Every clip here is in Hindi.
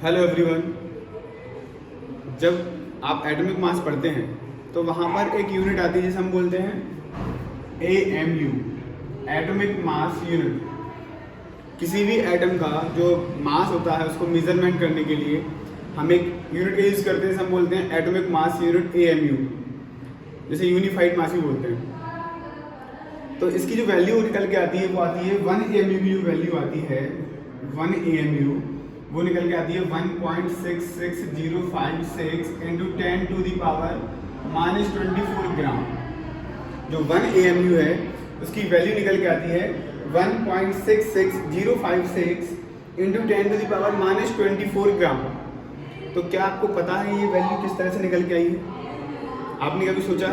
Hello everyone. जब आप एटॉमिक मास पढ़ते हैं तो वहाँ पर एक यूनिट आती है जिसे हम बोलते हैं AMU, एटॉमिक मास यूनिट। किसी भी एटम का जो मास होता है उसको मेजरमेंट करने के लिए हम एक यूनिट का यूज़ करते हैं जिसे हम बोलते हैं एटॉमिक मास यूनिट AMU, जैसे यूनिफाइड मास ही बोलते हैं। तो इसकी जो वैल्यू निकल के आती है वो आती है 1 AMU की जो वैल्यू आती है 1 AMU वो निकल के आती है 1.66056 इंटू 10 टू दी पावर -24 ग्राम। जो 1 AMU है उसकी वैल्यू निकल के आती है 1.66056 इंटू 10 टू दी पावर -24 ग्राम। तो क्या आपको पता है ये वैल्यू किस तरह से निकल के आई है? आपने कभी सोचा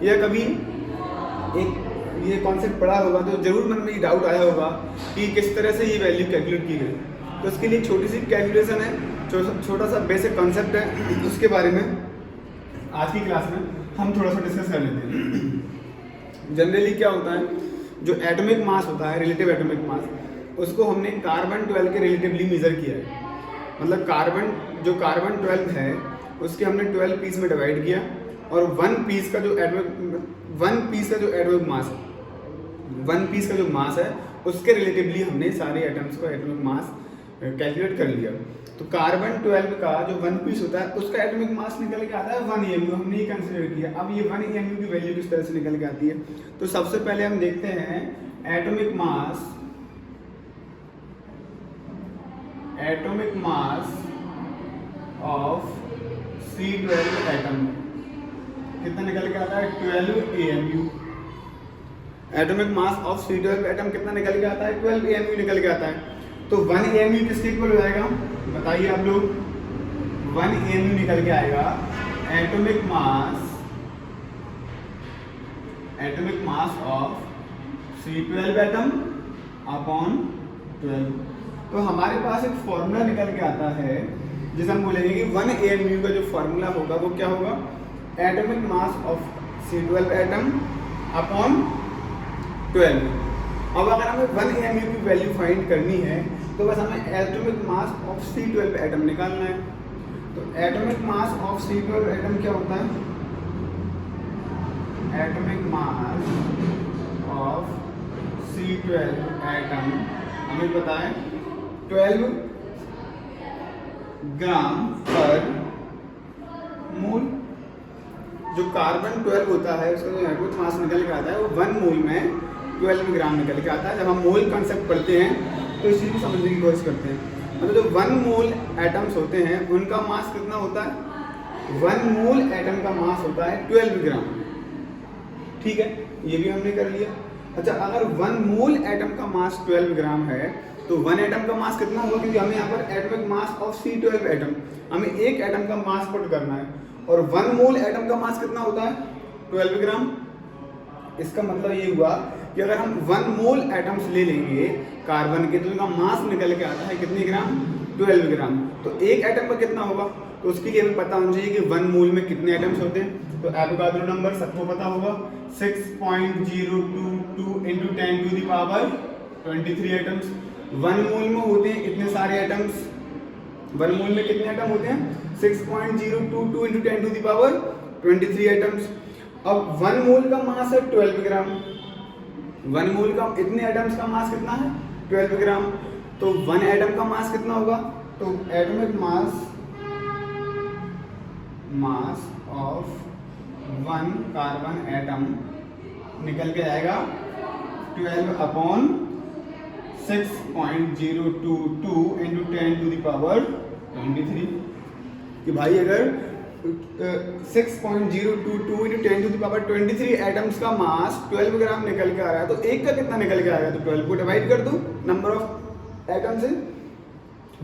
या कभी एक ये कॉन्सेप्ट पढ़ा होगा तो जरूर मन में ये डाउट आया होगा कि किस तरह से ये वैल्यू कैलकुलेट की गई। तो उसके लिए छोटी सी कैलकुलेशन है, छोटा सा बेसिक कॉन्सेप्ट है, उसके बारे में आज की क्लास में हम थोड़ा सा डिस्कस कर लेते हैं। जनरली क्या होता है, जो एटॉमिक मास होता है, रिलेटिव एटॉमिक मास, उसको हमने कार्बन 12 के रिलेटिवली मेजर किया है। मतलब जो कार्बन 12 है उसके हमने 12 पीस में डिवाइड किया और 1 पीस का जो एटॉमिक मास है उसके रिलेटिवली हमने सारे एटम्स को एटॉमिक मास कैलकुलेट कर लिया। तो कार्बन 12 का जो 1 पीस होता है उसका एटॉमिक मास निकल के आता है 1 AMU, हमने ये कंसीडर किया। अब ये 1 AMU की वैल्यू किस तरह से निकल के आती है, तो सबसे पहले हम देखते हैं atomic mass of C12 atom कितना निकल के आता है 12 AMU। Atomic mass of C12 atom कितना निकल के आता है 12 AMU निकल के आता है। तो 1 AMU किसके इक्वल हो जाएगा बताइए आप लोग? 1 AMU निकल के आएगा atomic mass of C12 atom upon 12। तो हमारे पास एक फॉर्मूला निकल के आता है जिसे हम बोलेंगे कि 1 AMU का जो फॉर्मूला होगा वो क्या होगा, atomic mass of C12 atom upon 12। अब अगर हमें 1 AMU की वैल्यू फाइंड करनी है तो बस हमें atomic mass of C12 atom निकालना है। तो atomic mass of C12 atom क्या होता है? Atomic mass of C12 atom हमें पता है 12 ग्राम पर मोल। जो कार्बन 12 होता है उसका जो एटॉमिक मास निकल के आता है वो 1 मोल में 12 ग्राम निकल के आता है। जब हम मोल कंसेप्ट पढ़ते हैं तो इस चीज़ को समझने की कोशिश करते हैं। मतलब जो 1 मोल एटम्स होते हैं उनका मास कितना होता है? 1 मोल एटम का मास होता है 12 ग्राम। ठीक है, ये भी हमने कर लिया। अच्छा, अगर 1 मोल एटम का मास 12 ग्राम है तो 1 एटम का मास कितना होगा? क्योंकि हमें यहाँ पर atomic mass of C12 atom, हमें एक एटम का मास पुट करना है और 1 मोल एटम का मास कितना होता है 12 ग्राम। इसका मतलब ये हुआ कि अगर हम 1 मोल एटम्स ले लेंगे कार्बन के तो उनका मास निकल के आता है कितने ग्राम? 12 ग्राम। तो एक एटम पर कितना होगा? तो उसके लिए हमें पता होना चाहिए कि 1 मोल में कितने एटम्स होते हैं। तो एवोगाड्रो नंबर सबको पता होगा 6.022 into 10 to the power 23 atoms. 1 मोल में होते हैं इतने सारे एटम्स। 1 मोल में कितने एटम होते हैं? 6.022 into 10 to the power 23 atoms. अब 1 मोल का मास है 12 ग्राम। 1 मोल का इतने एटम्स का मास कितना है? 12 ग्राम। तो 1 एटम का मास कितना होगा? तो atomic mass of 1 carbon atom निकल के आएगा 12 upon 6.022 into 10 to the power 23। कि भाई अगर 6.022 into 10 to the power 23 atoms का मास 12 ग्राम निकल के आ रहा है तो एक का कितना निकल के आएगा? तो 12 को डिवाइड कर दो नंबर ऑफ एटम से,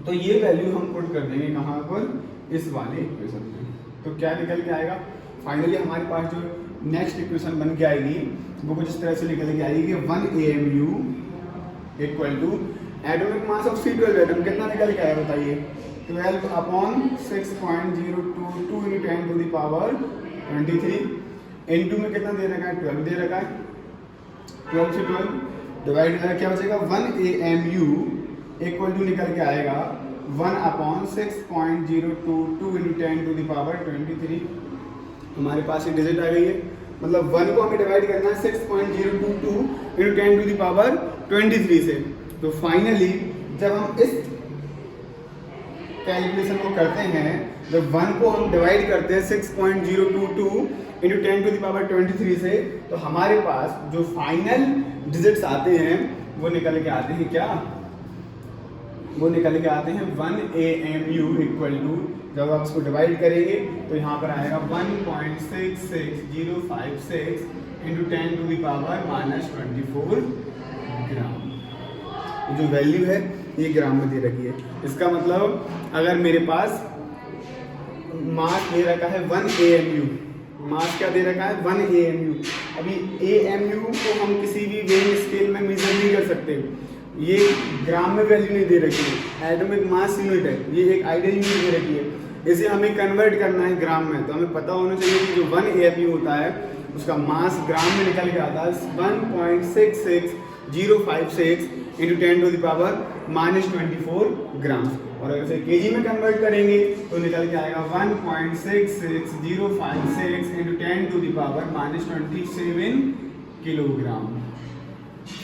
तो ये वैल्यू हम पुट कर देंगे कहाँ पर? इस वाले इक्वेशन में। तो क्या निकल के आएगा? फाइनली हमारे पास जो नेक्स्ट इक्वेशन बन के आएगी वो कुछ इस तरह से निकल के आएगी कि 1 AMU equal to atomic mass of C12 atom कितना निकल के आएगा बताइए? 12 upon 6.022 into 10 to the power 23 into में कितना दे रखा है? 12 दे रखा है। 12 से 12 डिवाइड क्या बचेगा? 1 AMU इक्वल टू निकल के आएगा 1/6.022 × 10⁻23 हमारे पास ये डिजिट आ गई है। मतलब 1 को हमें डिवाइड करना है 6.022 × 10⁻23 से। तो फाइनली जब हम इस कैलकुलेशन को करते हैं, जब 1 को हम डिवाइड करते हैं 6.022 × 10⁻23 से, तो हमारे पास जो फाइनल डिजिट्स आते हैं वो निकल के आते हैं क्या? वो निकल के आते हैं 1 AMU इक्वल टू, जब आप इसको डिवाइड करेंगे तो यहाँ पर आएगा 1.66056 × 10⁻24 ग्राम। जो वैल्यू है ये ग्राम में दे रखी है। इसका मतलब अगर मेरे पास मास दे रखा है 1 AMU, मास क्या दे रखा है 1 AMU। अभी AMU को हम किसी भी वेइंग स्केल में मेजर नहीं कर सकते, ये ग्राम में वैल्यू नहीं दे रखी है, एटॉमिक मास यूनिट है, ये एक आइडियल यूनिट दे रखी है। इसे हमें कन्वर्ट करना है ग्राम में, तो हमें पता होना चाहिए कि जो 1 AMU होता है उसका मास ग्राम में निकल के आता है 1.66056 × 10⁻24 ग्राम। और अगर इसे केजी में कन्वर्ट करेंगे तो निकल के आएगा 1.66056 × 10⁻27 किलोग्राम।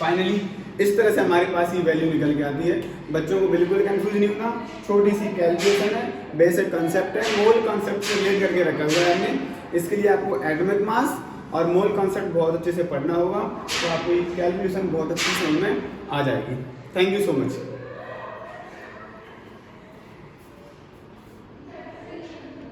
फाइनली इस तरह से हमारे पास ये वैल्यू निकल के आती है। बच्चों को बिल्कुल कंफ्यूज नहीं होना, छोटी सी कैलकुलेशन है, बेसिक कंसेप्ट है, मोल कॉन्सेप्ट से रिलेट करके रखा हुआ है हमने। इसके लिए आपको एटॉमिक मास और मोल कॉन्सेप्ट बहुत अच्छे से पढ़ना होगा, तो आपको ये कैलकुलेशन बहुत अच्छी समझ में आ जाएगी। Thank you so much.